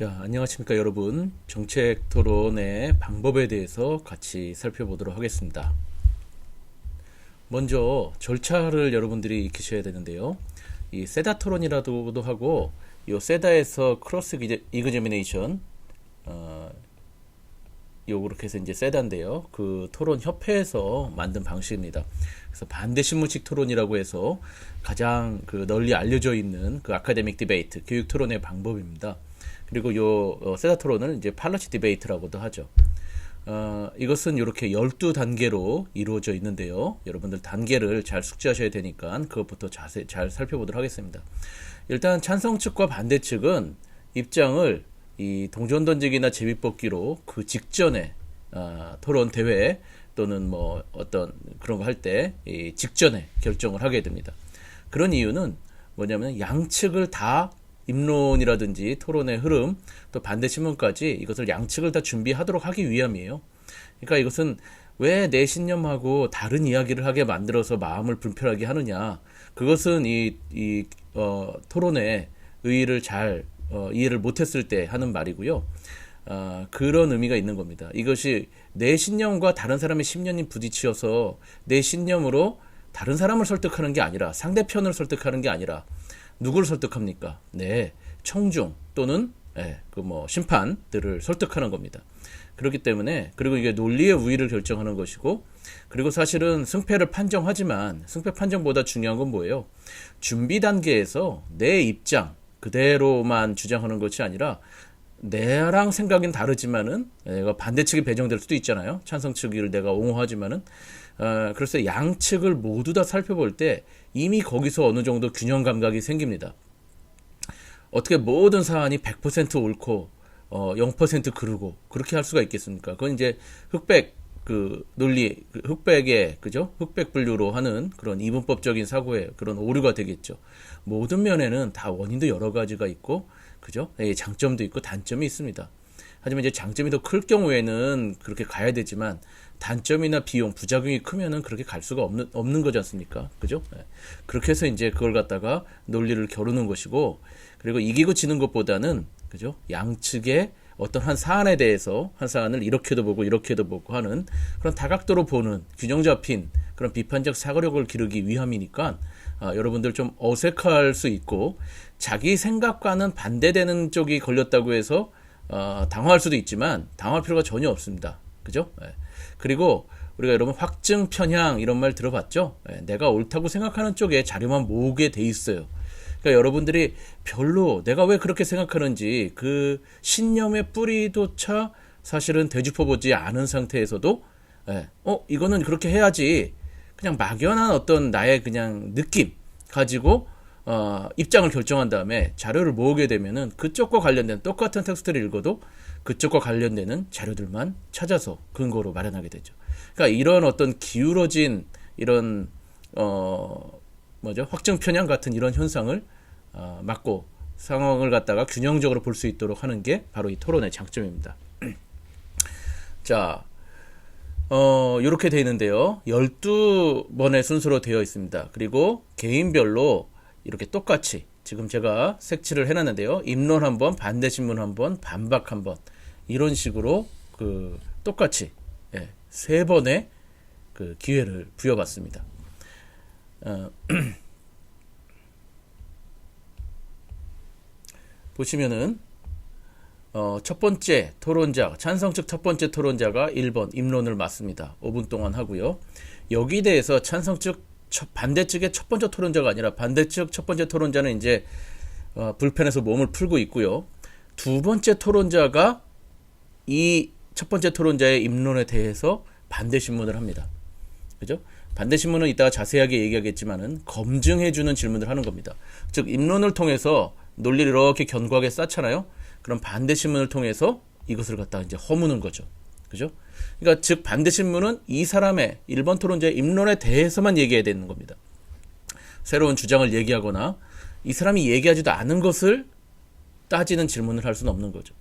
자, 안녕하십니까 여러분. 정책 토론의 방법에 대해서 같이 살펴보도록 하겠습니다. 먼저 절차를 여러분들이 익히셔야 되는데요. 이 세다 토론이라고도 하고, 이 세다에서 크로스 이그제미네이션, 그렇게 해서 이제 세다인데요. 그 토론 협회에서 만든 방식입니다. 그래서 반대 신문식 토론이라고 해서 가장 널리 알려져 있는 그 아카데믹 디베이트, 교육 토론의 방법입니다. 그리고 요 세다 토론을 이제 팔러시 디베이트라고도 하죠. 이것은 이렇게 12단계로 이루어져 있는데요. 여러분들 단계를 잘 숙지하셔야 되니까 그것부터 자세히 잘 살펴보도록 하겠습니다. 일단 찬성 측과 반대 측은 입장을 이 동전 던지기나 제비뽑기로 그 직전에 토론 대회 또는 뭐 어떤 그런 거 할 때 직전에 결정을 하게 됩니다. 그런 이유는 뭐냐면 양측을 다 입론이라든지 토론의 흐름 또 반대 신문까지 이것을 양측을 다 준비하도록 하기 위함이에요. 그러니까 이것은 왜 내 신념하고 다른 이야기를 하게 만들어서 마음을 불편하게 하느냐. 그것은 토론의 의의를 잘 이해를 못했을 때 하는 말이고요. 그런 의미가 있는 겁니다. 이것이 내 신념과 다른 사람의 신념이 부딪혀서 내 신념으로 다른 사람을 설득하는 게 아니라 상대편을 설득하는 게 아니라 누구를 설득합니까? 네, 청중 또는 심판들을 설득하는 겁니다. 그렇기 때문에 그리고 이게 논리의 우위를 결정하는 것이고, 그리고 사실은 승패를 판정하지만 승패 판정보다 중요한 건 뭐예요? 준비 단계에서 내 입장 그대로만 주장하는 것이 아니라 내랑 생각은 다르지만은 내가 반대측이 배정될 수도 있잖아요. 찬성 측을 내가 옹호하지만은 그래서 양측을 모두 다 살펴볼 때 이미 거기서 어느 정도 균형 감각이 생깁니다. 어떻게 모든 사안이 100% 옳고 0% 그르고 그렇게 할 수가 있겠습니까? 그건 이제 흑백 논리, 흑백의 그죠? 흑백 분류로 하는 그런 이분법적인 사고의 그런 오류가 되겠죠. 모든 면에는 다 원인도 여러 가지가 있고, 그죠? 장점도 있고 단점이 있습니다. 하지만 이제 장점이 더 클 경우에는 그렇게 가야 되지만 단점이나 비용, 부작용이 크면은 그렇게 갈 수가 없는 거지 않습니까? 그죠? 그렇게 해서 이제 그걸 갖다가 논리를 겨루는 것이고, 그리고 이기고 지는 것보다는 그죠? 양측의 어떤 한 사안에 대해서 한 사안을 이렇게도 보고 이렇게도 보고 하는 그런 다각도로 보는 균형 잡힌 그런 비판적 사고력을 기르기 위함이니까 여러분들 좀 어색할 수 있고, 자기 생각과는 반대되는 쪽이 걸렸다고 해서 당황할 수도 있지만 당황할 필요가 전혀 없습니다. 그죠? 그리고 우리가 여러분 확증 편향 이런 말 들어봤죠? 내가 옳다고 생각하는 쪽에 자료만 모으게 돼 있어요. 그러니까 여러분들이 별로 내가 왜 그렇게 생각하는지 그 신념의 뿌리조차 사실은 되짚어보지 않은 상태에서도 이거는 그렇게 해야지, 그냥 막연한 어떤 나의 그냥 느낌 가지고 입장을 결정한 다음에 자료를 모으게 되면은 그쪽과 관련된 똑같은 텍스트를 읽어도 그쪽과 관련되는 자료들만 찾아서 근거로 마련하게 되죠. 그러니까 이런 어떤 기울어진 이런 확증 편향 같은 이런 현상을 막고 상황을 갖다가 균형적으로 볼 수 있도록 하는 게 바로 이 토론의 장점입니다. 자, 이렇게 되어 있는데요. 12번의 순서로 되어 있습니다. 그리고 개인별로 이렇게 똑같이 지금 제가 색칠을 해놨는데요. 입론 한 번, 반대 신문 한 번, 반박 한 번, 이런 식으로 똑같이 3번의 기회를 부여받습니다. 보시면은 첫 번째 토론자, 찬성 측 첫 번째 토론자가 1번 입론을 맞습니다. 5분 동안 하고요. 여기 대해서 찬성 측 반대 측의 첫 번째 토론자가 아니라 반대 측 첫 번째 토론자는 이제 불펜에서 몸을 풀고 있고요. 두 번째 토론자가 이 첫 번째 토론자의 입론에 대해서 반대 신문을 합니다. 그죠? 반대 신문은 이따가 자세하게 얘기하겠지만은 검증해주는 질문을 하는 겁니다. 즉 입론을 통해서 논리를 이렇게 견고하게 쌓잖아요. 그럼 반대 신문을 통해서 이것을 갖다가 이제 허무는 거죠. 그죠? 그러니까 즉 반대 신문은 이 사람의 1번 토론자의 입론에 대해서만 얘기해야 되는 겁니다. 새로운 주장을 얘기하거나 이 사람이 얘기하지도 않은 것을 따지는 질문을 할 수는 없는 거죠.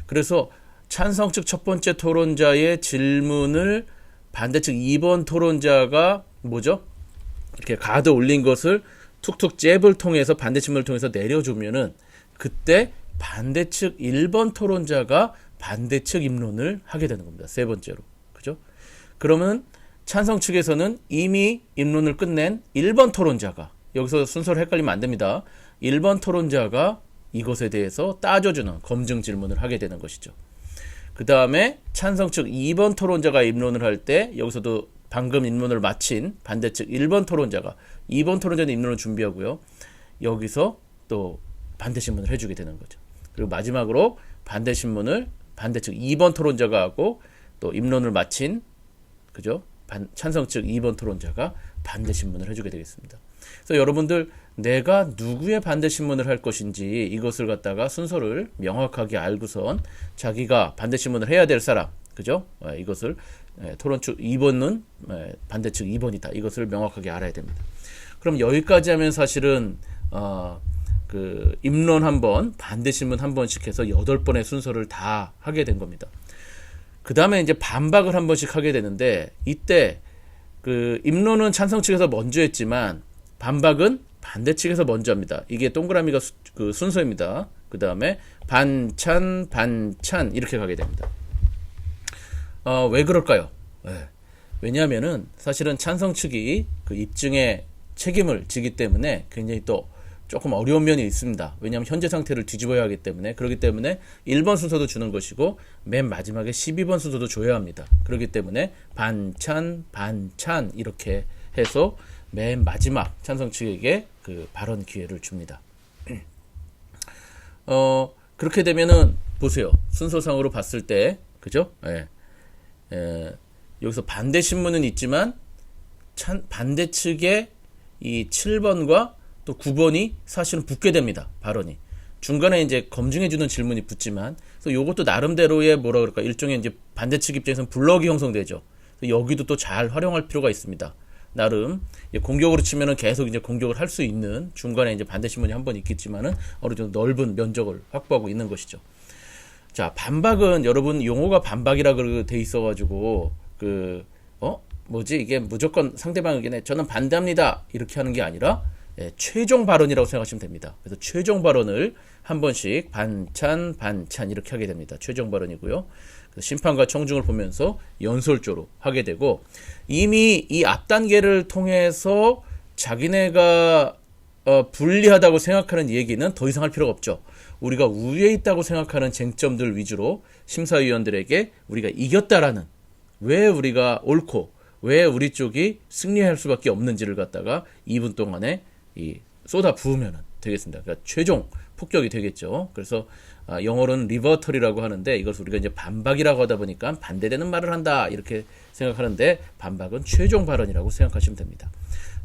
그래서 찬성 측 첫 번째 토론자의 질문을 반대 측 2번 토론자가 이렇게 가드 올린 것을 툭툭 잽을 통해서 반대 신문을 통해서 내려주면은 그때 반대측 1번 토론자가 반대측 입론을 하게 되는 겁니다. 세 번째로. 그죠? 그러면 찬성 측에서는 이미 입론을 끝낸 1번 토론자가, 여기서 순서를 헷갈리면 안 됩니다. 1번 토론자가 이것에 대해서 따져주는 검증 질문을 하게 되는 것이죠. 그 다음에 찬성 측 2번 토론자가 입론을 할 때 여기서도 방금 입론을 마친 반대측 1번 토론자가 2번 토론자는 입론을 준비하고요. 여기서 또 반대 신문을 해주게 되는 거죠. 그리고 마지막으로 반대 신문을 반대측 2번 토론자가 하고 또 입론을 마친 그죠? 찬성 측 2번 토론자가 반대 신문을 해주게 되겠습니다. 그래서 여러분들 내가 누구의 반대 신문을 할 것인지 이것을 갖다가 순서를 명확하게 알고선 자기가 반대 신문을 해야 될 사람, 그죠? 이것을 토론 측 2번은 반대 측 2번이다. 이것을 명확하게 알아야 됩니다. 그럼 여기까지 하면 사실은 그 입론 한 번, 반대 신문 한 번씩 해서 8번의 순서를 다 하게 된 겁니다. 그 다음에 이제 반박을 한 번씩 하게 되는데 이때 그 입론은 찬성 측에서 먼저 했지만 반박은 반대 측에서 먼저 합니다. 이게 동그라미가 그 순서입니다. 그 다음에 반찬, 반찬 이렇게 가게 됩니다. 왜 그럴까요? 왜냐하면은 사실은 찬성 측이 그 입증에 책임을 지기 때문에 굉장히 또 조금 어려운 면이 있습니다. 왜냐하면 현재 상태를 뒤집어야 하기 때문에, 그렇기 때문에 1번 순서도 주는 것이고 맨 마지막에 12번 순서도 줘야 합니다. 그렇기 때문에 반찬, 반찬 이렇게 해서 맨 마지막 찬성 측에게 그 발언 기회를 줍니다. 그렇게 되면은 보세요. 순서상으로 봤을 때, 그죠? 여기서 반대 신문은 있지만 반대 측의 이 7번과 또 9번이 사실은 붙게 됩니다. 발언이. 중간에 이제 검증해주는 질문이 붙지만, 그래서 요것도 나름대로의 뭐라 그럴까, 일종의 이제 반대측 입장에서는 블럭이 형성되죠. 여기도 또 잘 활용할 필요가 있습니다. 나름, 공격으로 치면은 계속 이제 공격을 할 수 있는 중간에 이제 반대 신문이 한 번 있겠지만은 어느 정도 넓은 면적을 확보하고 있는 것이죠. 자, 반박은 여러분 용어가 반박이라고 돼 있어가지고, 이게 무조건 상대방 의견에 저는 반대합니다. 이렇게 하는 게 아니라, 최종 발언이라고 생각하시면 됩니다. 그래서 최종 발언을 한 번씩 반찬, 반찬 이렇게 하게 됩니다. 최종 발언이고요. 심판과 청중을 보면서 연설조로 하게 되고, 이미 이 앞 단계를 통해서 자기네가 불리하다고 생각하는 얘기는 더 이상 할 필요가 없죠. 우리가 우위에 있다고 생각하는 쟁점들 위주로 심사위원들에게 우리가 이겼다라는, 왜 우리가 옳고 왜 우리 쪽이 승리할 수밖에 없는지를 갖다가 2분 동안에 쏟아 부으면 되겠습니다. 그러니까 최종 폭격이 되겠죠. 그래서 영어로는 리버털이라고 하는데 이것을 우리가 이제 반박이라고 하다 보니까 반대되는 말을 한다 이렇게 생각하는데, 반박은 최종 발언이라고 생각하시면 됩니다.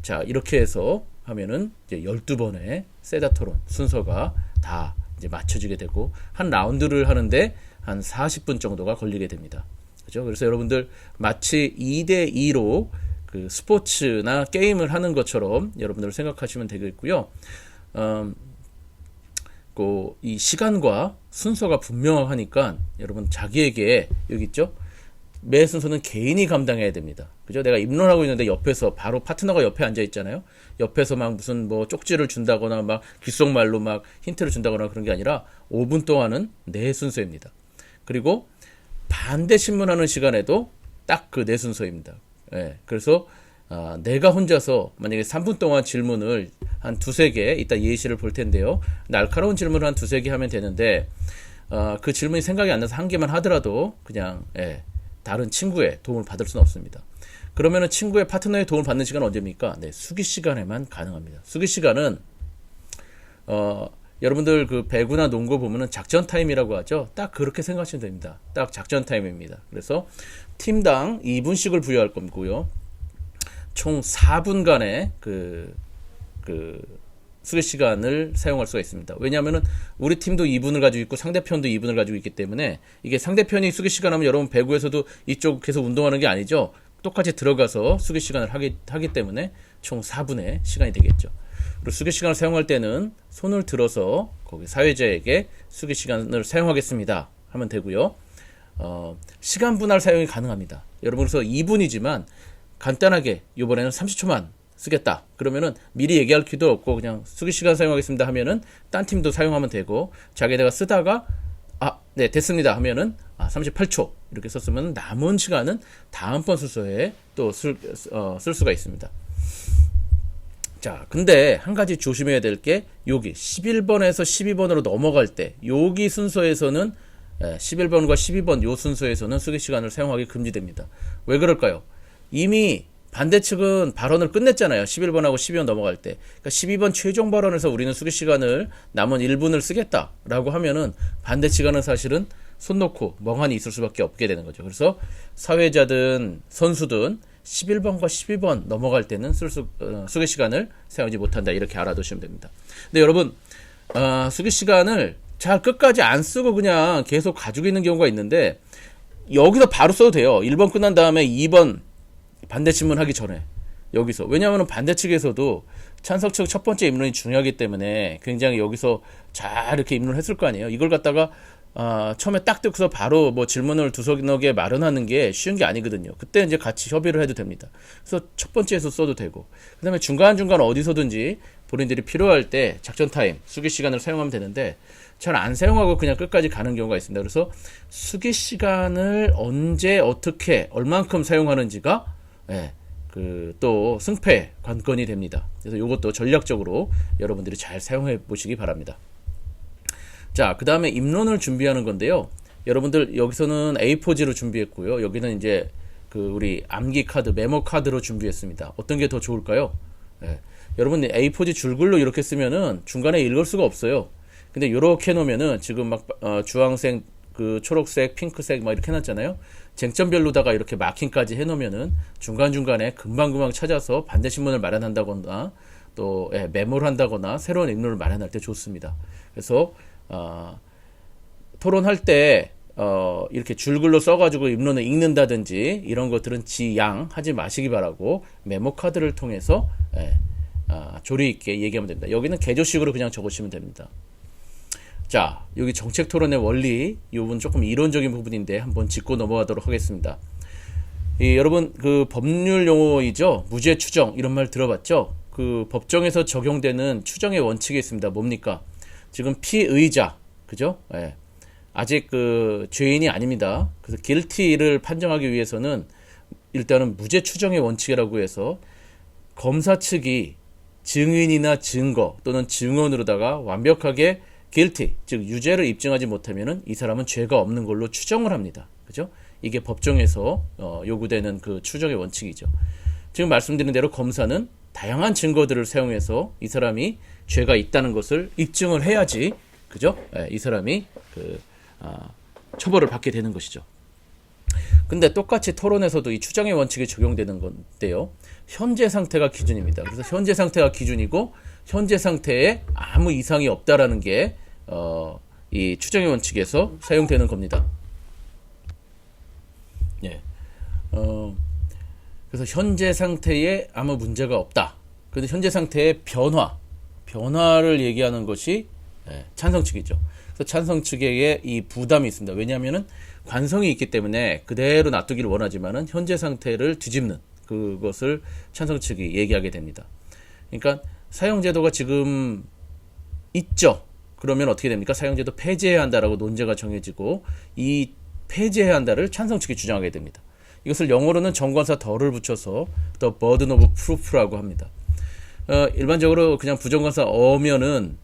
자, 이렇게 해서 하면은 이제 12번의 세다 토론 순서가 다 이제 맞춰지게 되고, 한 라운드를 하는데 한 40분 정도가 걸리게 됩니다. 그죠? 그래서 여러분들 마치 2대2로 그 스포츠나 게임을 하는 것처럼 여러분들 생각하시면 되겠고요. 이 시간과 순서가 분명하니까 여러분 자기에게, 여기 있죠? 매 순서는 개인이 감당해야 됩니다. 그죠? 내가 입론하고 있는데 옆에서 바로 파트너가 옆에 앉아 있잖아요. 옆에서 막 무슨 뭐 쪽지를 준다거나 막 귓속말로 막 힌트를 준다거나 그런 게 아니라 5분 동안은 내 순서입니다. 그리고 반대 신문하는 시간에도 딱 그 내 순서입니다. 그래서 내가 혼자서 만약에 3분 동안 질문을 한 2-3개, 이따 예시를 볼 텐데요. 날카로운 질문을 한 2-3개 하면 되는데, 그 질문이 생각이 안 나서 한 개만 하더라도 그냥 다른 친구의 도움을 받을 수는 없습니다. 그러면은 친구의 파트너의 도움을 받는 시간은 언제입니까? 수기 시간에만 가능합니다. 수기 시간은 여러분들 그 배구나 농구 보면은 작전 타임이라고 하죠. 딱 그렇게 생각하시면 됩니다. 딱 작전 타임입니다. 그래서 팀당 2분씩을 부여할 거고요. 총 4분간의 그 수기 시간을 사용할 수가 있습니다. 왜냐하면은 우리 팀도 2분을 가지고 있고 상대편도 2분을 가지고 있기 때문에, 이게 상대편이 수기 시간 하면 여러분 배구에서도 이쪽 계속 운동하는 게 아니죠. 똑같이 들어가서 수기 시간을 하기 때문에 총 4분의 시간이 되겠죠. 그리고 수기 시간을 사용할 때는 손을 들어서 거기 사회자에게 수기 시간을 사용하겠습니다 하면 되고요. 시간 분할 사용이 가능합니다. 여러분, 그래서 2분이지만 간단하게 이번에는 30초만 쓰겠다. 그러면은 미리 얘기할 필요도 없고 그냥 수기 시간 사용하겠습니다 하면은 딴 팀도 사용하면 되고, 자기네가 쓰다가 네, 됐습니다 하면은 38초 이렇게 썼으면 남은 시간은 다음번 순서에 또 쓸 수가 있습니다. 자, 근데 한 가지 조심해야 될 게 여기 11번에서 12번으로 넘어갈 때 여기 순서에서는 11번과 12번 요 순서에서는 수기 시간을 사용하기 금지됩니다. 왜 그럴까요? 이미 반대측은 발언을 끝냈잖아요. 11번하고 12번 넘어갈 때. 그러니까 12번 최종 발언에서 우리는 수기 시간을 남은 1분을 쓰겠다라고 하면은 반대측은 사실은 손 놓고 멍하니 있을 수밖에 없게 되는 거죠. 그래서 사회자든 선수든 11번과 12번 넘어갈 때는 수기 시간을 사용하지 못한다. 이렇게 알아두시면 됩니다. 근데 여러분, 수기 시간을 잘 끝까지 안 쓰고 그냥 계속 가지고 있는 경우가 있는데, 여기서 바로 써도 돼요. 1번 끝난 다음에 2번 반대 질문하기 전에 여기서. 왜냐하면 반대 측에서도 찬성 측 첫 번째 입론이 중요하기 때문에 굉장히 여기서 잘 이렇게 입론을 했을 거 아니에요. 이걸 갖다가 처음에 딱 듣고서 바로 뭐 질문을 두서너 개 마련하는 게 쉬운 게 아니거든요. 그때 이제 같이 협의를 해도 됩니다. 그래서 첫 번째에서 써도 되고, 그 다음에 중간중간 어디서든지 본인들이 필요할 때 작전 타임, 수기 시간을 사용하면 되는데, 잘 안 사용하고 그냥 끝까지 가는 경우가 있습니다. 그래서 수기 시간을 언제, 어떻게, 얼만큼 사용하는지가 또 승패 관건이 됩니다. 그래서 이것도 전략적으로 여러분들이 잘 사용해 보시기 바랍니다. 자, 그 다음에 입론을 준비하는 건데요. 여러분들 여기서는 A4지로 준비했고요. 여기는 이제 우리 암기 카드, 메모 카드로 준비했습니다. 어떤 게 더 좋을까요? 여러분 A4지 줄글로 이렇게 쓰면은 중간에 읽을 수가 없어요. 근데 이렇게 놓으면은 지금 막 주황색, 초록색, 핑크색 막 이렇게 해놨잖아요. 쟁점별로다가 이렇게 마킹까지 해놓으면은 중간중간에 금방금방 찾아서 반대 신문을 마련한다거나 또 메모를 한다거나 새로운 입론을 마련할 때 좋습니다. 그래서 토론할 때 이렇게 줄글로 써가지고 입론을 읽는다든지 이런 것들은 지양하지 마시기 바라고 메모 카드를 통해서 조리 있게 얘기하면 됩니다. 여기는 개조식으로 그냥 적으시면 됩니다. 자, 여기 정책 토론의 원리, 이 부분 조금 이론적인 부분인데 한번 짚고 넘어가도록 하겠습니다. 여러분 법률 용어이죠. 무죄 추정 이런 말 들어봤죠? 법정에서 적용되는 추정의 원칙이 있습니다. 뭡니까? 지금 피의자, 그죠? 아직 죄인이 아닙니다. 그래서 guilty를 판정하기 위해서는 일단은 무죄 추정의 원칙이라고 해서 검사 측이 증인이나 증거 또는 증언으로다가 완벽하게 guilty, 즉 유죄를 입증하지 못하면은 이 사람은 죄가 없는 걸로 추정을 합니다. 그죠? 이게 법정에서 요구되는 추정의 원칙이죠. 지금 말씀드린 대로 검사는 다양한 증거들을 사용해서 이 사람이 죄가 있다는 것을 입증을 해야지, 그죠? 이 사람이 처벌을 받게 되는 것이죠. 근데 똑같이 토론에서도 이 추정의 원칙이 적용되는 건데요. 현재 상태가 기준입니다. 그래서 현재 상태가 기준이고 현재 상태에 아무 이상이 없다라는 게 이 추정의 원칙에서 사용되는 겁니다. 그래서 현재 상태에 아무 문제가 없다. 그런데 현재 상태의 변화를 얘기하는 것이 찬성 측이죠. 그래서 찬성 측에게 이 부담이 있습니다. 왜냐하면은 관성이 있기 때문에 그대로 놔두기를 원하지만은 현재 상태를 뒤집는 그것을 찬성 측이 얘기하게 됩니다. 그러니까 사용제도가 지금 있죠. 그러면 어떻게 됩니까? 사용제도 폐지해야 한다라고 논제가 정해지고 이 폐지해야 한다를 찬성 측이 주장하게 됩니다. 이것을 영어로는 정관사 더를 붙여서 the burden of proof라고 합니다. 일반적으로 그냥 부정관사 어면은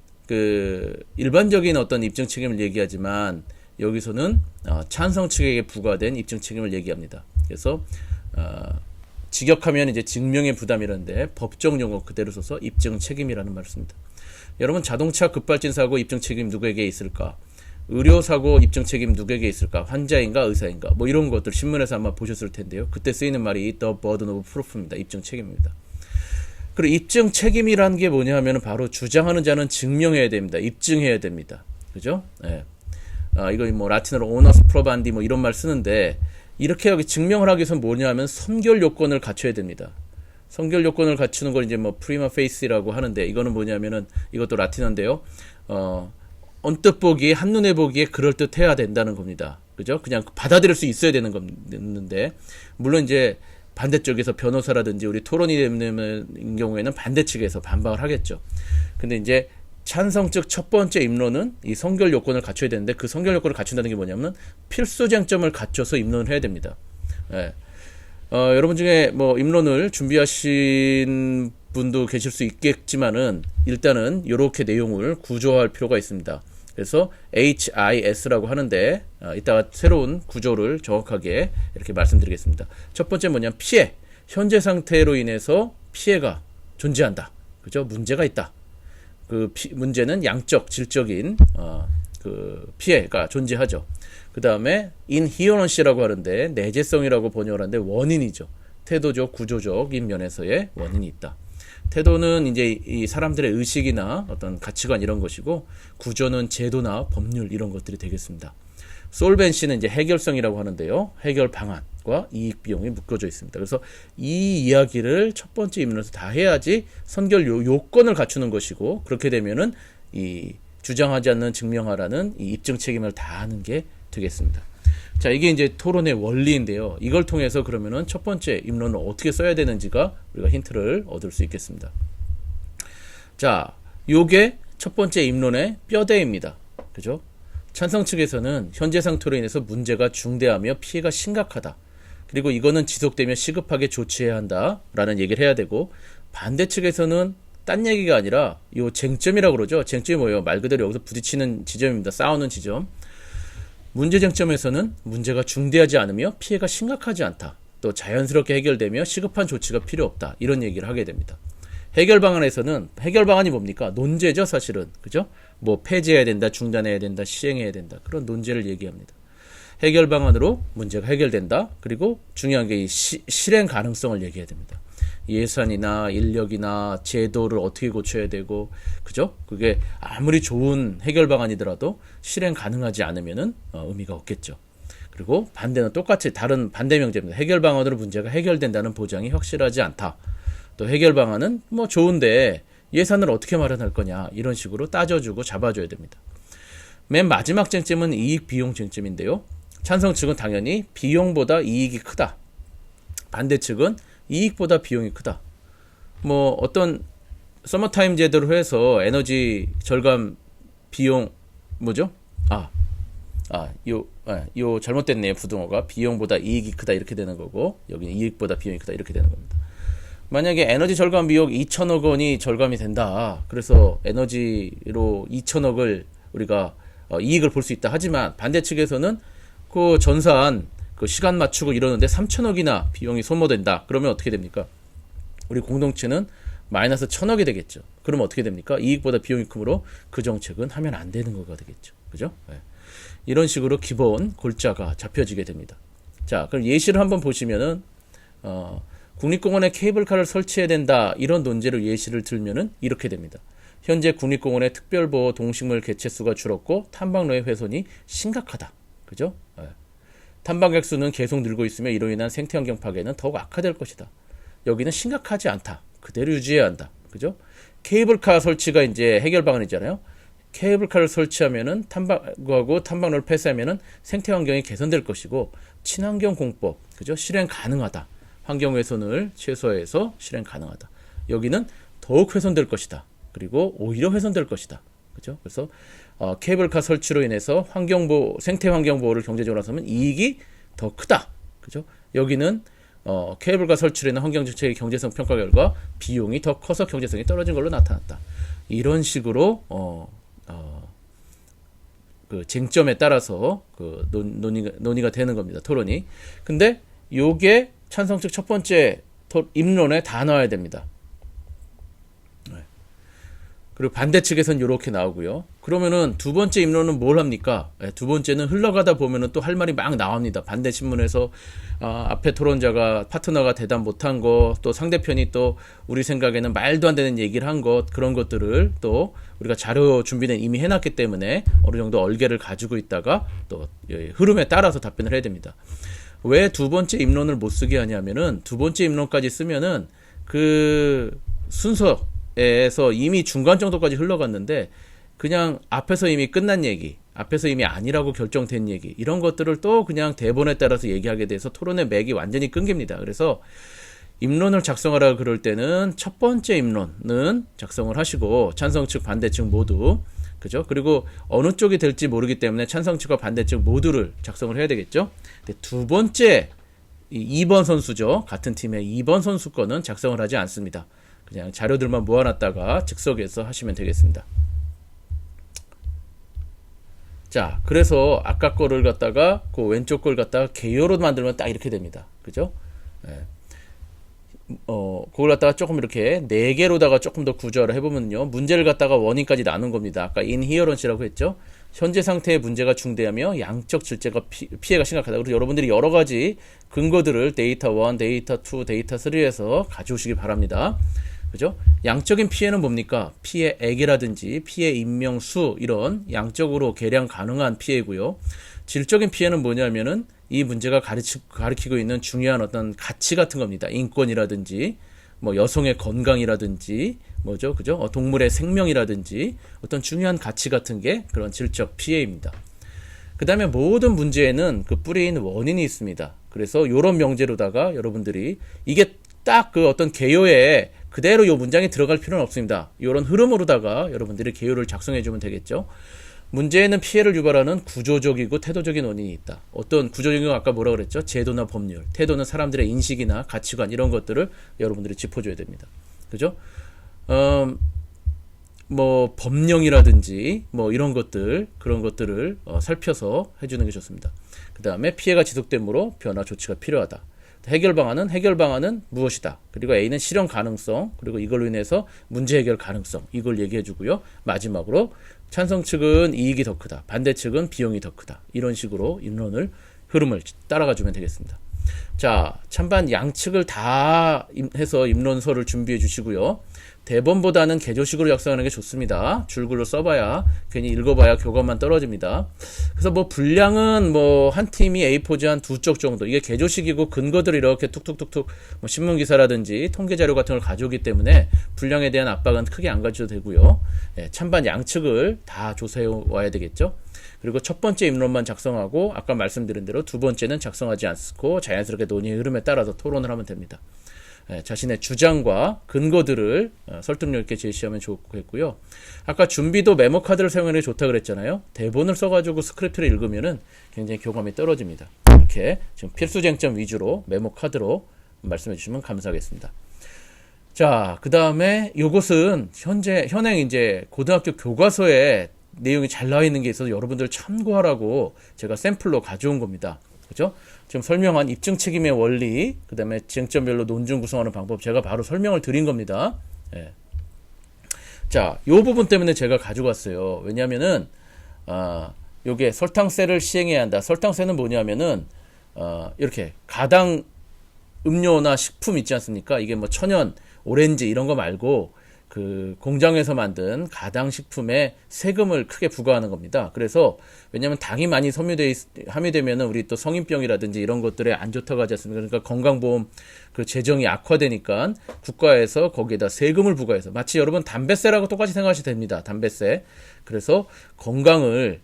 일반적인 어떤 입증 책임을 얘기하지만 여기서는 찬성 측에게 부과된 입증 책임을 얘기합니다. 그래서 직역하면 이제 증명의 부담이라는데 법정 용어 그대로 써서 입증 책임이라는 말을 씁니다. 여러분 자동차 급발진 사고 입증 책임 누구에게 있을까? 의료 사고 입증 책임 누구에게 있을까? 환자인가 의사인가? 뭐 이런 것들 신문에서 아마 보셨을 텐데요. 그때 쓰이는 말이 the burden of proof입니다. 입증 책임입니다. 그리고 입증 책임이라는 게 뭐냐 하면 바로 주장하는 자는 증명해야 됩니다. 입증해야 됩니다. 그죠? 이거 뭐 라틴어로 onus probandi 뭐 이런 말 쓰는데 이렇게 여기 증명을 하기 위해서 뭐냐 하면 선결 요건을 갖춰야 됩니다. 선결 요건을 갖추는 걸 이제 뭐 prima faci라고 하는데 이거는 뭐냐면은 이것도 라틴어인데요. 언뜻 보기에 한눈에 보기에 그럴듯해야 된다는 겁니다. 그죠? 그냥 받아들일 수 있어야 되는 건데 물론 이제 반대쪽에서 변호사라든지 우리 토론이 되는 경우에는 반대 측에서 반박을 하겠죠. 근데 이제 찬성 측 첫 번째 입론은 이 성결 요건을 갖춰야 되는데, 그 성결 요건을 갖춘다는 게 뭐냐면 필수 쟁점을 갖춰서 입론을 해야 됩니다. 예. 여러분 중에 뭐 입론을 준비하신 분도 계실 수 있겠지만은 일단은 이렇게 내용을 구조화할 필요가 있습니다. 그래서 HIS라고 하는데 이따가 새로운 구조를 정확하게 이렇게 말씀드리겠습니다. 첫 번째 뭐냐면 피해, 현재 상태로 인해서 피해가 존재한다. 그죠? 문제가 있다. 그 문제는 양적, 질적인 그 피해가 존재하죠. 그 다음에 inherency라고 하는데 내재성이라고 번역을 하는데 원인이죠. 태도적, 구조적인 면에서의 원인이 있다. 태도는 이제 이 사람들의 의식이나 어떤 가치관 이런 것이고, 구조는 제도나 법률 이런 것들이 되겠습니다. 솔벤시는 이제 해결성이라고 하는데요. 해결 방안과 이익 비용이 묶어져 있습니다. 그래서 이 이야기를 첫 번째 입론에서 다 해야지 선결 요건을 갖추는 것이고, 그렇게 되면은 이 주장하지 않는 증명하라는 이 입증 책임을 다하는 게 되겠습니다. 자, 이게 이제 토론의 원리인데요. 이걸 통해서 그러면은 첫 번째 입론을 어떻게 써야 되는지가 우리가 힌트를 얻을 수 있겠습니다. 자, 요게 첫 번째 입론의 뼈대입니다. 그죠? 찬성 측에서는 현재 상태로 인해서 문제가 중대하며 피해가 심각하다. 그리고 이거는 지속되면 시급하게 조치해야 한다라는 얘기를 해야 되고, 반대 측에서는 딴 얘기가 아니라 요 쟁점이라고 그러죠. 쟁점이 뭐예요? 말 그대로 여기서 부딪히는 지점입니다. 싸우는 지점. 문제 쟁점에서는 문제가 중대하지 않으며 피해가 심각하지 않다. 또 자연스럽게 해결되며 시급한 조치가 필요 없다. 이런 얘기를 하게 됩니다. 해결 방안에서는 해결 방안이 뭡니까? 논제죠, 사실은. 그죠? 뭐 폐지해야 된다, 중단해야 된다, 시행해야 된다. 그런 논제를 얘기합니다. 해결 방안으로 문제가 해결된다. 그리고 중요한 게 이 실행 가능성을 얘기해야 됩니다. 예산이나 인력이나 제도를 어떻게 고쳐야 되고, 그죠? 그게 아무리 좋은 해결 방안이더라도 실행 가능하지 않으면은 의미가 없겠죠. 그리고 반대는 똑같이 다른 반대 명제입니다. 해결 방안으로 문제가 해결된다는 보장이 확실하지 않다. 또 해결 방안은 뭐 좋은데 예산을 어떻게 마련할 거냐, 이런 식으로 따져주고 잡아줘야 됩니다. 맨 마지막 쟁점은 이익 비용 쟁점인데요. 찬성 측은 당연히 비용보다 이익이 크다. 반대 측은 이익보다 비용이 크다. 뭐 어떤 서머타임 제도로 해서 에너지 절감 비용 뭐죠? 요 잘못됐네요. 부등호가 비용보다 이익이 크다 이렇게 되는 거고, 여기는 이익보다 비용이 크다 이렇게 되는 겁니다. 만약에 에너지 절감 비용 2천억 원이 절감이 된다. 그래서 에너지로 2천억을 우리가 이익을 볼 수 있다. 하지만 반대 측에서는 그 전산 그 시간 맞추고 이러는데 3천억이나 비용이 소모된다. 그러면 어떻게 됩니까? 우리 공동체는 마이너스 1,000억이 되겠죠. 그러면 어떻게 됩니까? 이익보다 비용이 크므로 그 정책은 하면 안 되는 거가 되겠죠. 그죠? 네. 이런 식으로 기본 골자가 잡혀지게 됩니다. 자, 그럼 예시를 한번 보시면은 국립공원에 케이블카를 설치해야 된다. 이런 논제로 예시를 들면은 이렇게 됩니다. 현재 국립공원의 특별보호 동식물 개체수가 줄었고 탐방로의 훼손이 심각하다. 그죠? 네. 탐방객 수는 계속 늘고 있으며 이로 인한 생태환경 파괴는 더욱 악화될 것이다. 여기는 심각하지 않다. 그대로 유지해야 한다. 그죠? 케이블카 설치가 이제 해결 방안이잖아요. 케이블카를 설치하면은 탐방로를 폐쇄하면은 생태환경이 개선될 것이고, 친환경 공법, 그죠? 실행 가능하다. 환경 훼손을 최소화해서 실행 가능하다. 여기는 더욱 훼손될 것이다. 그리고 오히려 훼손될 것이다. 그죠? 그래서 케이블카 설치로 인해서 환경보호, 생태환경보호를 경제적으로 하면 이익이 더 크다. 그죠? 여기는 케이블카 설치로 인한 환경정책의 경제성 평가 결과 비용이 더 커서 경제성이 떨어진 걸로 나타났다. 이런 식으로 그 쟁점에 따라서 그 논의가 되는 겁니다. 토론이. 근데 요게 찬성 측 첫 번째 입론에 다 넣어야 됩니다. 그리고 반대 측에서는 이렇게 나오고요. 그러면은 두 번째 입론은 뭘 합니까? 두 번째는 흘러가다 보면은 또 할 말이 막 나옵니다. 반대 신문에서 앞에 토론자가 파트너가 대답 못한 것, 또 상대편이 또 우리 생각에는 말도 안 되는 얘기를 한 것, 그런 것들을 또 우리가 자료 준비는 이미 해놨기 때문에 어느 정도 얼개를 가지고 있다가 또 흐름에 따라서 답변을 해야 됩니다. 왜 두 번째 입론을 못 쓰게 하냐면은 두 번째 입론까지 쓰면은 그 순서에서 이미 중간 정도까지 흘러갔는데 그냥 앞에서 이미 끝난 얘기, 앞에서 이미 아니라고 결정된 얘기, 이런 것들을 또 그냥 대본에 따라서 얘기하게 돼서 토론의 맥이 완전히 끊깁니다. 그래서 입론을 작성하라 그럴 때는 첫 번째 입론은 작성을 하시고 찬성 측 반대 측 모두, 그죠? 그리고 어느 쪽이 될지 모르기 때문에 찬성 측과 반대 측 모두를 작성을 해야 되겠죠. 근데 두 번째 2번 선수죠. 같은 팀의 2번 선수 거는 작성을 하지 않습니다. 그냥 자료들만 모아놨다가 즉석에서 하시면 되겠습니다. 자, 그래서 아까 거를 갖다가 그 왼쪽 걸 갖다가 개요로 만들면 딱 이렇게 됩니다. 그죠? 예. 그걸 갖다가 조금 이렇게 4개로다가 조금 더 구조화를 해보면요. 문제를 갖다가 원인까지 나눈 겁니다. 아까 인히어런시라고 했죠. 현재 상태의 문제가 중대하며 양적 질제가 피해가 심각하다. 그래서 여러분들이 여러 가지 근거들을 데이터 1, 데이터 2, 데이터 3에서 가져오시기 바랍니다. 그죠? 양적인 피해는 뭡니까? 피해액이라든지 피해 인명수, 이런 양적으로 계량 가능한 피해고요. 질적인 피해는 뭐냐면은 이 문제가 가리키고 있는 중요한 어떤 가치 같은 겁니다. 인권이라든지 뭐 여성의 건강이라든지 뭐죠, 그죠? 동물의 생명이라든지 어떤 중요한 가치 같은 게 그런 질적 피해입니다. 그 다음에 모든 문제에는 그 뿌리인 원인이 있습니다. 그래서 이런 명제로다가 여러분들이 이게 딱 그 어떤 개요에 그대로 이 문장에 들어갈 필요는 없습니다. 이런 흐름으로다가 여러분들이 개요를 작성해 주면 되겠죠. 문제에는 피해를 유발하는 구조적이고 태도적인 원인이 있다. 어떤 구조적인 건 아까 뭐라 그랬죠? 제도나 법률, 태도는 사람들의 인식이나 가치관, 이런 것들을 여러분들이 짚어줘야 됩니다. 그죠? 뭐 법령이라든지 뭐 이런 것들, 그런 것들을 살펴서 해주는 게 좋습니다. 그 다음에 피해가 지속되므로 변화 조치가 필요하다. 해결 방안은 무엇이다. 그리고 A는 실현 가능성, 그리고 이걸로 인해서 문제 해결 가능성, 이걸 얘기해 주고요. 마지막으로 찬성 측은 이익이 더 크다, 반대 측은 비용이 더 크다. 이런 식으로 입론을, 흐름을 따라가 주면 되겠습니다. 자, 찬반 양측을 다 해서 입론서를 준비해 주시고요. 대본보다는 개조식으로 작성하는 게 좋습니다. 줄글로 써봐야, 괜히 읽어봐야 교감만 떨어집니다. 그래서 뭐 분량은 뭐 한 팀이 A4지 한 2쪽 정도, 이게 개조식이고 근거들을 이렇게 툭툭툭툭 뭐 신문기사라든지 통계자료 같은 걸 가져오기 때문에 분량에 대한 압박은 크게 안 가져도 되고요. 예, 찬반 양측을 다 조사해 와야 되겠죠. 그리고 첫 번째 입론만 작성하고 아까 말씀드린 대로 두 번째는 작성하지 않고 자연스럽게 논의의 흐름에 따라서 토론을 하면 됩니다. 자신의 주장과 근거들을 설득력 있게 제시하면 좋겠고요. 아까 준비도 메모 카드를 사용하는 게 좋다 그랬잖아요. 대본을 써가지고 스크립트를 읽으면은 굉장히 교감이 떨어집니다. 이렇게 지금 필수 쟁점 위주로 메모 카드로 말씀해 주시면 감사하겠습니다. 자, 그 다음에 요것은 현행 이제 고등학교 교과서에 내용이 잘 나와 있는 게 있어서 여러분들 참고하라고 제가 샘플로 가져온 겁니다. 그죠? 지금 설명한 입증 책임의 원리, 그 다음에 쟁점별로 논증 구성하는 방법, 제가 바로 설명을 드린 겁니다. 예. 자, 요 부분 때문에 제가 가지고 왔어요. 왜냐면은, 요게 설탕세를 시행해야 한다. 설탕세는 뭐냐면은, 이렇게 가당 음료나 식품 있지 않습니까? 이게 뭐 천연, 오렌지 이런 거 말고, 그 공장에서 만든 가당식품에 세금을 크게 부과하는 겁니다. 그래서 왜냐하면 당이 많이 함유되면은 우리 또 성인병이라든지 이런 것들에 안 좋다고 하지 않습니까? 그러니까 건강보험 그 재정이 악화되니까 국가에서 거기에다 세금을 부과해서, 마치 여러분 담배세라고 똑같이 생각하셔도 됩니다. 담배세. 그래서 건강을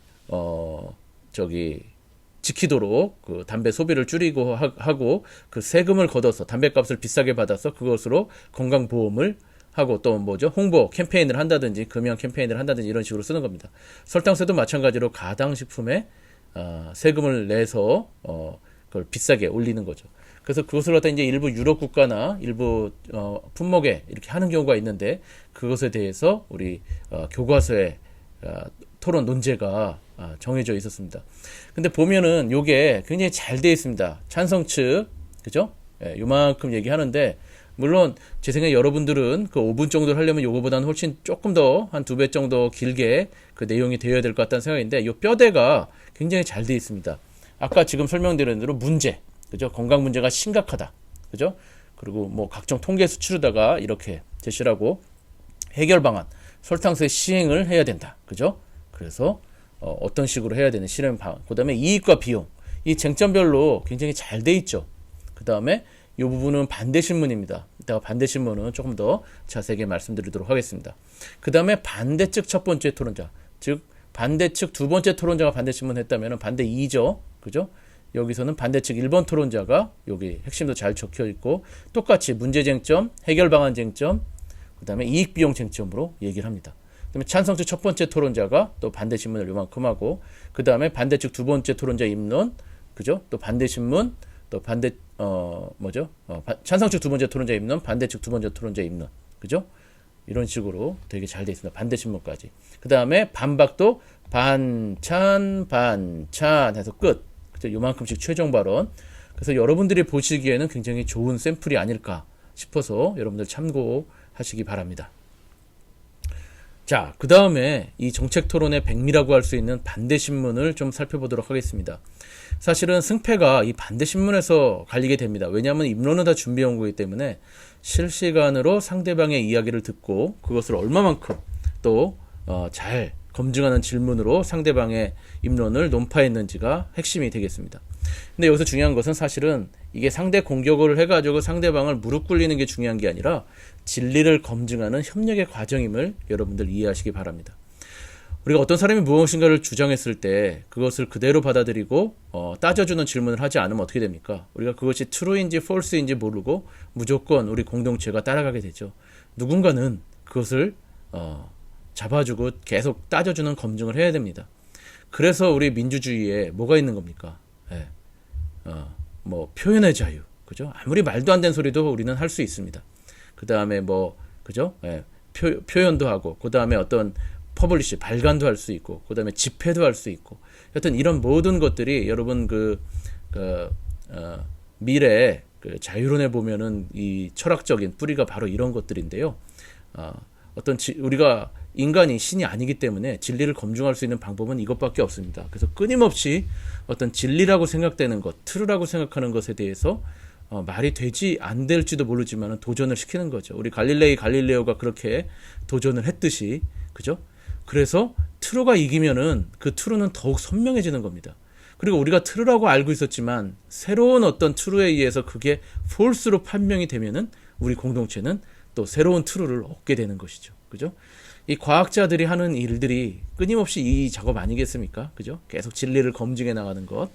지키도록 그 담배 소비를 줄이고 하고 그 세금을 걷어서 담배값을 비싸게 받아서 그것으로 건강보험을 하고 또 뭐죠? 홍보 캠페인을 한다든지 금연 캠페인을 한다든지 이런 식으로 쓰는 겁니다. 설탕세도 마찬가지로 가당식품에 세금을 내서 그걸 비싸게 올리는 거죠. 그래서 그것을 갖다 이제 일부 유럽 국가나 일부 품목에 이렇게 하는 경우가 있는데, 그것에 대해서 우리 교과서에 토론 논제가 정해져 있었습니다. 근데 보면은 요게 굉장히 잘 되어 있습니다. 찬성 측, 그죠? 예, 요만큼 얘기하는데, 물론 제 생각에 여러분들은 그 5분 정도를 하려면 요거보다는 훨씬 조금 더 한 2배 정도 길게 그 내용이 되어야 될 것 같다는 생각인데, 요 뼈대가 굉장히 잘 되어 있습니다. 아까 지금 설명드린 대로 문제, 그죠? 건강 문제가 심각하다, 그죠? 그리고 뭐 각종 통계 수치로다가 이렇게 제시를 하고, 해결 방안, 설탕세 시행을 해야 된다, 그죠? 그래서 어떤 식으로 해야 되는 실행 방안, 그 다음에 이익과 비용, 이 쟁점별로 굉장히 잘 돼 있죠. 그 다음에 이 부분은 반대 신문입니다. 이따가 반대 신문은 조금 더 자세하게 말씀드리도록 하겠습니다. 그 다음에 반대측 첫 번째 토론자, 즉 반대측 두 번째 토론자가 반대신문 했다면 반대 2죠. 그죠? 여기서는 반대측 1번 토론자가 여기 핵심도 잘 적혀 있고 똑같이 문제 쟁점, 해결 방안 쟁점, 그 다음에 이익 비용 쟁점으로 얘기를 합니다. 그 다음에 찬성측 첫 번째 토론자가 또 반대신문을 요만큼 하고 그 다음에 반대측 두 번째 토론자 입론, 그죠? 또 반대신문, 또 찬성측 두 번째 토론자 입론, 반대측 두 번째 토론자 입론, 그죠? 이런 식으로 되게 잘 돼 있습니다. 반대신문까지. 그 다음에 반박도 반찬 해서 끝. 그죠? 요만큼씩 최종 발언. 그래서 여러분들이 보시기에는 굉장히 좋은 샘플이 아닐까 싶어서 여러분들 참고하시기 바랍니다. 자, 그 다음에 이 정책 토론의 백미라고 할 수 있는 반대신문을 좀 살펴보도록 하겠습니다. 사실은 승패가 이 반대신문에서 갈리게 됩니다. 왜냐하면 입론은 다 준비해 온 거기 때문에 실시간으로 상대방의 이야기를 듣고 그것을 얼마만큼 또 잘 검증하는 질문으로 상대방의 입론을 논파했는지가 핵심이 되겠습니다. 근데 여기서 중요한 것은 사실은 이게 상대 공격을 해가지고 상대방을 무릎 꿇리는 게 중요한 게 아니라 진리를 검증하는 협력의 과정임을 여러분들 이해하시기 바랍니다. 우리가 어떤 사람이 무엇인가를 주장했을 때 그것을 그대로 받아들이고 따져주는 질문을 하지 않으면 어떻게 됩니까? 우리가 그것이 true인지 false인지 모르고 무조건 우리 공동체가 따라가게 되죠. 누군가는 그것을 잡아주고 계속 따져주는 검증을 해야 됩니다. 그래서 우리 민주주의에 뭐가 있는 겁니까? 표현의 자유, 그죠? 아무리 말도 안 되는 소리도 우리는 할 수 있습니다. 그 다음에 그죠? 표현도 하고, 그 다음에 어떤 퍼블리시, 발간도 할 수 있고, 그 다음에 집회도 할 수 있고, 여튼 이런 모든 것들이 여러분 미래 자유론에 보면은 이 철학적인 뿌리가 바로 이런 것들인데요. 우리가 인간이 신이 아니기 때문에 진리를 검증할 수 있는 방법은 이것밖에 없습니다. 그래서 끊임없이 어떤 진리라고 생각되는 것, 트루라고 생각하는 것에 대해서 말이 되지 안 될지도 모르지만 도전을 시키는 거죠. 우리 갈릴레오가 그렇게 도전을 했듯이, 그죠? 그래서 트루가 이기면은 그 트루는 더욱 선명해지는 겁니다. 그리고 우리가 트루라고 알고 있었지만 새로운 어떤 트루에 의해서 그게 폴스로 판명이 되면은 우리 공동체는 또 새로운 트루를 얻게 되는 것이죠. 그죠? 이 과학자들이 하는 일들이 끊임없이 이 작업 아니겠습니까? 그죠? 계속 진리를 검증해 나가는 것.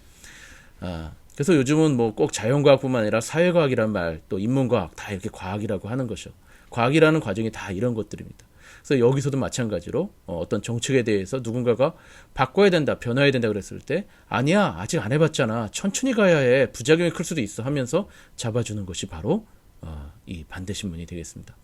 그래서 요즘은 꼭 자연과학뿐만 아니라 사회과학이란 말, 또 인문과학 다 이렇게 과학이라고 하는 것이죠. 과학이라는 과정이 다 이런 것들입니다. 그래서 여기서도 마찬가지로 어떤 정책에 대해서 누군가가 바꿔야 된다, 변화해야 된다 그랬을 때 아니야, 아직 안 해봤잖아, 천천히 가야 해, 부작용이 클 수도 있어 하면서 잡아주는 것이 바로 이 반대신문이 되겠습니다.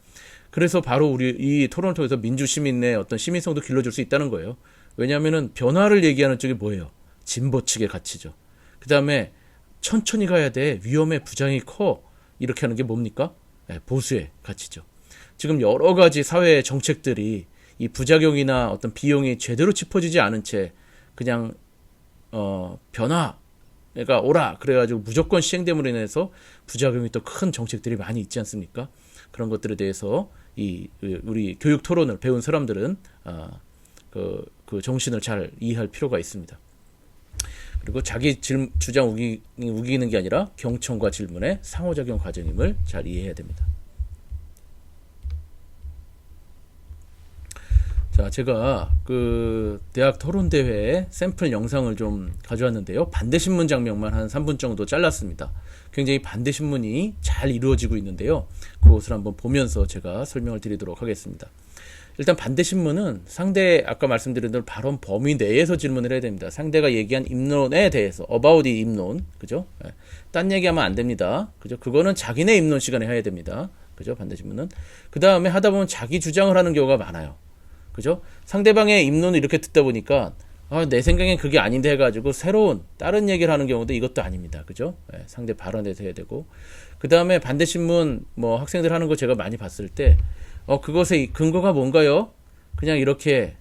그래서 바로 우리 이 토론을 통해서 민주시민의 어떤 시민성도 길러줄 수 있다는 거예요. 왜냐하면은 변화를 얘기하는 쪽이 뭐예요? 진보 측의 가치죠. 그 다음에 천천히 가야 돼, 위험해, 부작용이 커, 이렇게 하는 게 뭡니까? 보수의 가치죠. 지금 여러 가지 사회 정책들이 이 부작용이나 어떤 비용이 제대로 짚어지지 않은 채 그냥 변화가 오라 그래가지고 무조건 시행됨으로 인해서 부작용이 또 큰 정책들이 많이 있지 않습니까? 그런 것들에 대해서 우리 교육 토론을 배운 사람들은 그 정신을 잘 이해할 필요가 있습니다. 그리고 자기 주장 우기는 게 아니라 경청과 질문의 상호작용 과정임을 잘 이해해야 됩니다. 자, 제가 그 대학 토론대회 샘플 영상을 좀 가져왔는데요. 반대신문 장면만 한 3분 정도 잘랐습니다. 굉장히 반대신문이 잘 이루어지고 있는데요. 그것을 한번 보면서 제가 설명을 드리도록 하겠습니다. 일단 반대신문은 아까 말씀드린 대로 발언 범위 내에서 질문을 해야 됩니다. 상대가 얘기한 입론에 대해서, about 이 입론, 그죠? 딴 얘기하면 안 됩니다. 그죠? 그거는 자기네 입론 시간에 해야 됩니다. 그죠? 반대신문은. 그 다음에 하다 보면 자기 주장을 하는 경우가 많아요. 그죠? 상대방의 입론을 이렇게 듣다 보니까 내 생각엔 그게 아닌데 해가지고 새로운 다른 얘기를 하는 경우도 이것도 아닙니다. 그죠? 상대 발언에서 해야 되고. 그 다음에 반대신문 학생들 하는 거 제가 많이 봤을 때 그것의 근거가 뭔가요? 그냥 이렇게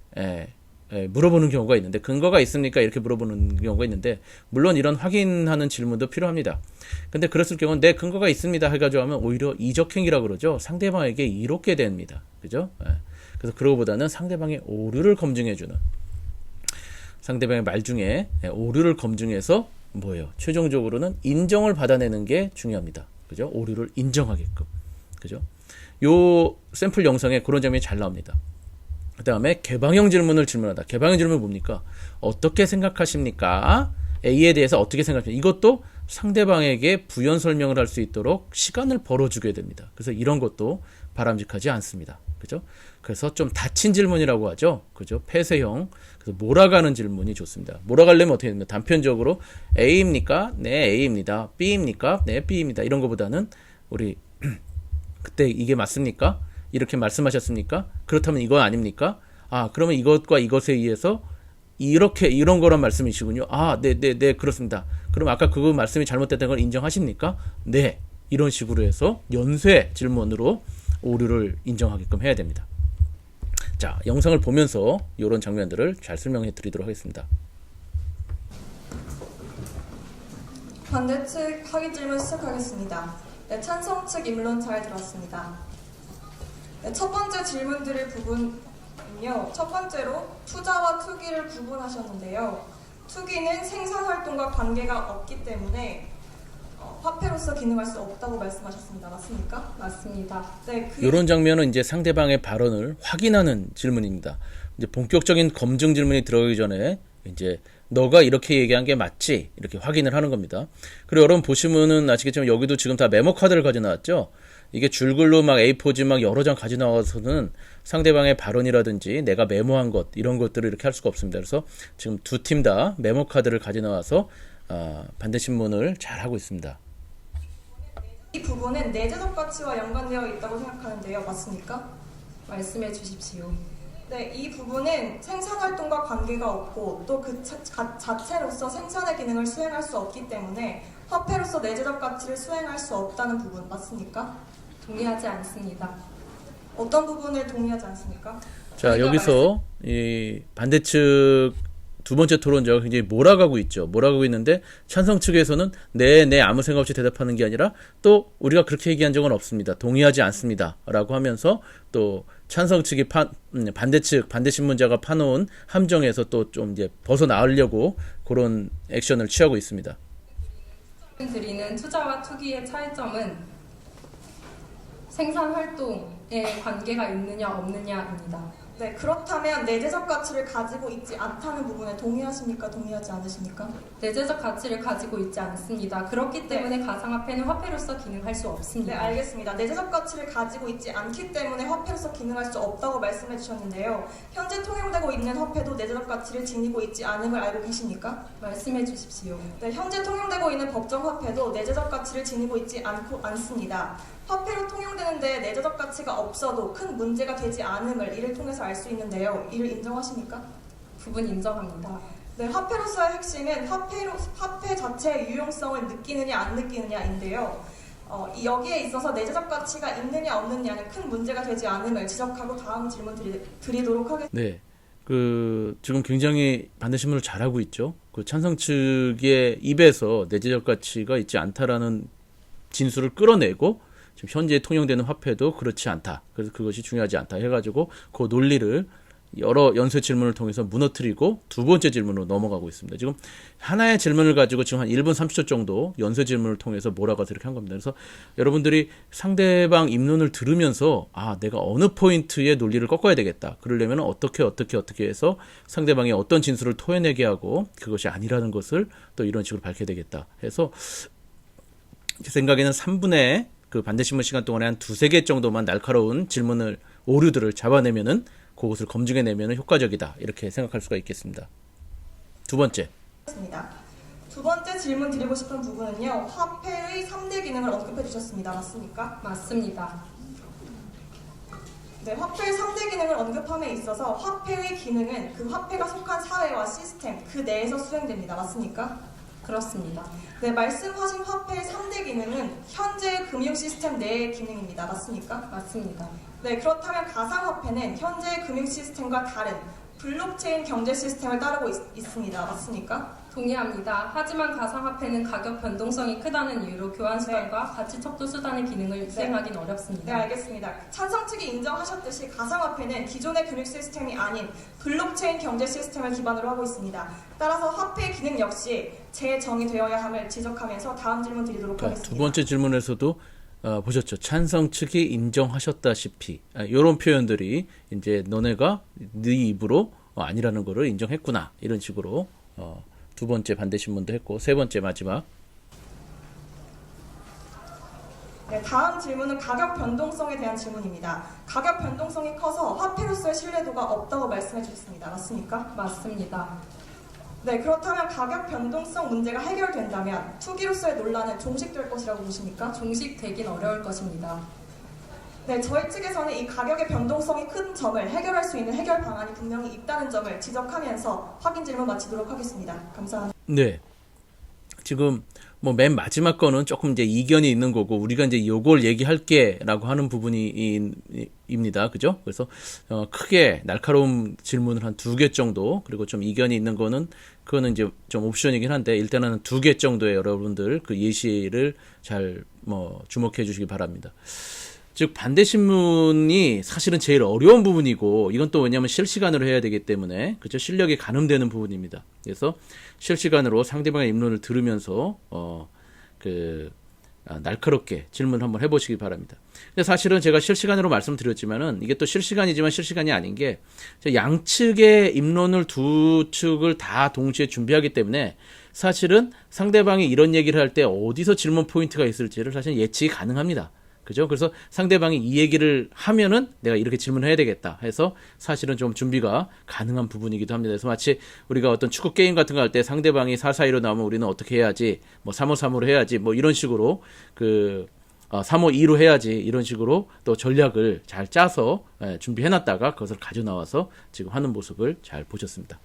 물어보는 경우가 있는데, 근거가 있습니까? 이렇게 물어보는 경우가 있는데, 물론 이런 확인하는 질문도 필요합니다. 근데 그랬을 경우는 내 근거가 있습니다 해가지고 하면 오히려 이적행위라고 그러죠. 상대방에게 이롭게 됩니다. 그죠? 그래서 그러고보다는 상대방의 오류를 검증해주는, 상대방의 말 중에 오류를 검증해서 뭐예요? 최종적으로는 인정을 받아내는 게 중요합니다. 그죠? 오류를 인정하게끔. 그죠? 요 샘플 영상에 그런 장면이 잘 나옵니다. 그 다음에 개방형 질문을 질문하다. 개방형 질문은 뭡니까? 어떻게 생각하십니까? A에 대해서 어떻게 생각하십니까? 이것도 상대방에게 부연 설명을 할 수 있도록 시간을 벌어주게 됩니다. 그래서 이런 것도 바람직하지 않습니다. 그죠? 그래서 좀 닫힌 질문이라고 하죠. 그죠? 폐쇄형. 그래서 몰아가는 질문이 좋습니다. 몰아가려면 어떻게 됩니까? 단편적으로 A입니까? 네, A입니다. B입니까? 네, B입니다. 이런 것보다는 우리 그때 이게 맞습니까? 이렇게 말씀하셨습니까? 그렇다면 이건 아닙니까? 아, 그러면 이것과 이것에 의해서 이렇게 이런 거란 말씀이시군요. 아, 네, 네, 네, 그렇습니다. 그럼 아까 그 말씀이 잘못됐다는 걸 인정하십니까? 네. 이런 식으로 해서 연쇄 질문으로 오류를 인정하게끔 해야 됩니다. 자, 영상을 보면서 이런 장면들을 잘 설명해 드리도록 하겠습니다. 반대측 확인 질문 시작하겠습니다. 네, 찬성 측 입론 잘 들었습니다. 네, 첫 번째 질문 드릴 부분은요. 첫 번째로 투자와 투기를 구분하셨는데요. 투기는 생산활동과 관계가 없기 때문에 화폐로서 기능할 수 없다고 말씀하셨습니다. 맞습니까? 맞습니다. 네, 이런 장면은 이제 상대방의 발언을 확인하는 질문입니다. 이제 본격적인 검증 질문이 들어가기 전에 이제 너가 이렇게 얘기한 게 맞지? 이렇게 확인을 하는 겁니다. 그리고 여러분 보시면은 아시겠지만 여기도 지금 다 메모 카드를 가져 나왔죠? 이게 줄글로 막 A4지 막 여러 장 가져 나와서는 상대방의 발언이라든지 내가 메모한 것 이런 것들을 이렇게 할 수가 없습니다. 그래서 지금 두 팀 다 메모 카드를 가져 나와서 반대 신문을 잘 하고 있습니다. 이 부분은 내재적 가치와 연관되어 있다고 생각하는데요. 맞습니까? 말씀해 주십시오. 네, 이 부분은 생산활동과 관계가 없고 또 그 자체로서 생산의 기능을 수행할 수 없기 때문에 화폐로서 내재적 가치를 수행할 수 없다는 부분 맞습니까? 동의하지 않습니다. 어떤 부분을 동의하지 않습니까? 자, 여기서 이 반대측 두 번째 토론자가 굉장히 몰아가고 있죠. 몰아가고 있는데 찬성 측에서는 네, 아무 생각 없이 대답하는 게 아니라 또 우리가 그렇게 얘기한 적은 없습니다. 동의하지 않습니다. 라고 하면서 또 찬성 측이 반대 신문자가 파놓은 함정에서 또 좀 이제 벗어나려고 그런 액션을 취하고 있습니다. 드리는 투자와 투기의 차이점은 생산 활동에 관계가 있느냐 없느냐입니다. 네, 그렇다면 내재적 가치를 가지고 있지 않다는 부분에 동의하십니까? 동의하지 않으십니까? 내재적 가치를 가지고 있지 않습니다. 그렇기 때문에 가상화폐는 화폐로서 기능할 수 없습니다. 네, 알겠습니다. 내재적 가치를 가지고 있지 않기 때문에 화폐로서 기능할 수 없다고 말씀해 주셨는데요. 현재 통용되고 있는 화폐도 내재적 가치를 지니고 있지 않음을 알고 계십니까? 말씀해 주십시오. 네, 현재 통용되고 있는 법정 화폐도 내재적 가치를 지니고 있지 않습니다. 화폐로 통용되는데 내재적 가치가 없어도 큰 문제가 되지 않음을 이를 통해서 알 수 있는데요. 이를 인정하십니까? 부분 인정합니다. 네, 화폐로서의 핵심은 화폐 자체의 유용성을 느끼느냐 안 느끼느냐인데요. 여기에 있어서 내재적 가치가 있느냐 없느냐는 큰 문제가 되지 않음을 지적하고 다음 질문 드리도록 하겠습니다. 네. 지금 굉장히 반대 신문을 잘하고 있죠. 그 찬성 측의 입에서 내재적 가치가 있지 않다라는 진술을 끌어내고 지금 현재 통용되는 화폐도 그렇지 않다. 그래서 그것이 중요하지 않다 해가지고 그 논리를 여러 연쇄 질문을 통해서 무너뜨리고 두 번째 질문으로 넘어가고 있습니다. 지금 하나의 질문을 가지고 지금 한 1분 30초 정도 연쇄 질문을 통해서 몰아가서 이렇게 한 겁니다. 그래서 여러분들이 상대방 입론을 들으면서 내가 어느 포인트에 논리를 꺾어야 되겠다. 그러려면 어떻게 해서 상대방이 어떤 진술을 토해내게 하고 그것이 아니라는 것을 또 이런 식으로 밝혀야 되겠다 해서 제 생각에는 3분의 그 반대신문 시간 동안에 한 2-3개 정도만 날카로운 질문을 오류들을 잡아내면은 그것을 검증해내면 효과적이다 이렇게 생각할 수가 있겠습니다. 두 번째. 두 번째 질문 드리고 싶은 부분은요. 화폐의 3대 기능을 언급해 주셨습니다. 맞습니까? 맞습니다. 네, 화폐의 3대 기능을 언급함에 있어서 화폐의 기능은 그 화폐가 속한 사회와 시스템 그 내에서 수행됩니다. 맞습니까? 그렇습니다. 네, 말씀하신 화폐의 3대 기능은 현재의 금융 시스템 내의 기능입니다. 맞습니까? 맞습니다. 네, 그렇다면 가상화폐는 현재의 금융 시스템과 다른 블록체인 경제 시스템을 따르고 있습니다. 맞습니까? 동의합니다. 하지만 가상화폐는 가격 변동성이 크다는 이유로 교환수단과 가치 척도 수단의 기능을 수행하기는 어렵습니다. 네, 알겠습니다. 찬성 측이 인정하셨듯이 가상화폐는 기존의 금융 시스템이 아닌 블록체인 경제 시스템을 기반으로 하고 있습니다. 따라서 화폐의 기능 역시 재정의되어야 함을 지적하면서 다음 질문 드리도록 하겠습니다. 두 번째 질문에서도 보셨죠? 찬성 측이 인정하셨다시피 이런 표현들이 이제 너네가 네 입으로 아니라는 거를 인정했구나 이런 식으로 두 번째 반대 신문도 했고 세 번째 마지막 네, 다음 질문은 가격 변동성에 대한 질문입니다. 가격 변동성이 커서 화폐로서의 신뢰도가 없다고 말씀해 주셨습니다. 맞습니까? 맞습니다. 네, 그렇다면 가격 변동성 문제가 해결된다면 투기로서의 논란은 종식될 것이라고 보십니까? 종식되긴 어려울 것입니다. 네, 저희 측에서는 이 가격의 변동성이 큰 점을 해결할 수 있는 해결 방안이 분명히 있다는 점을 지적하면서 확인 질문 마치도록 하겠습니다. 감사합니다. 네. 지금 뭐 맨 마지막 거는 조금 이제 이견이 있는 거고 우리가 이제 요걸 얘기할게라고 하는 부분입니다. 그죠? 그래서 크게 날카로운 질문을 한 2개 정도 그리고 좀 이견이 있는 거는 그거는 이제 좀 옵션이긴 한데 일단은 2개 정도의 여러분들 그 예시를 잘 주목해 주시기 바랍니다. 즉 반대 신문이 사실은 제일 어려운 부분이고 이건 또 왜냐하면 실시간으로 해야 되기 때문에 그죠 실력이 가늠되는 부분입니다. 그래서 실시간으로 상대방의 입론을 들으면서 날카롭게 질문을 한번 해보시기 바랍니다. 근데 사실은 제가 실시간으로 말씀드렸지만은 이게 또 실시간이지만 실시간이 아닌 게 양측의 입론을 두 측을 다 동시에 준비하기 때문에 사실은 상대방이 이런 얘기를 할 때 어디서 질문 포인트가 있을지를 사실 예측이 가능합니다. 그죠? 그래서 상대방이 이 얘기를 하면은 내가 이렇게 질문을 해야 되겠다 해서 사실은 좀 준비가 가능한 부분이기도 합니다. 그래서 마치 우리가 어떤 축구 게임 같은 거 할 때 상대방이 4-4-2로 나오면 우리는 어떻게 해야지, 3-5-3으로 해야지, 이런 식으로 3-5-2로 해야지 이런 식으로 또 전략을 잘 짜서 준비해놨다가 그것을 가져 나와서 지금 하는 모습을 잘 보셨습니다.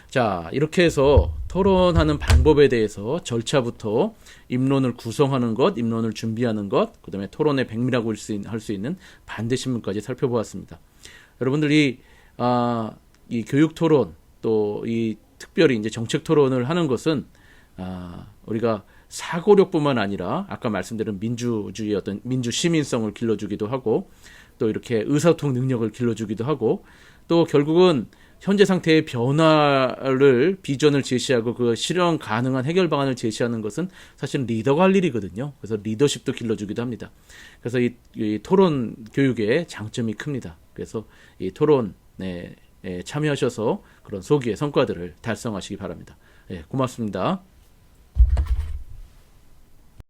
자, 이렇게 해서 토론하는 방법에 대해서 절차부터 입론을 구성하는 것, 입론을 준비하는 것, 그 다음에 토론의 백미라고 할 수 있는 반대신문까지 살펴보았습니다. 여러분들이 이 교육 토론 또 이 특별히 이제 정책 토론을 하는 것은 우리가 사고력뿐만 아니라 아까 말씀드린 민주주의 어떤 민주 시민성을 길러주기도 하고 또 이렇게 의사소통 능력을 길러주기도 하고 또 결국은 현재 상태의 변화를 비전을 제시하고 그 실현 가능한 해결 방안을 제시하는 것은 사실 리더가 할 일이거든요. 그래서 리더십도 길러주기도 합니다. 그래서 이 토론 교육의 장점이 큽니다. 그래서 이 토론에 참여하셔서 그런 소기의 성과들을 달성하시기 바랍니다. 고맙습니다.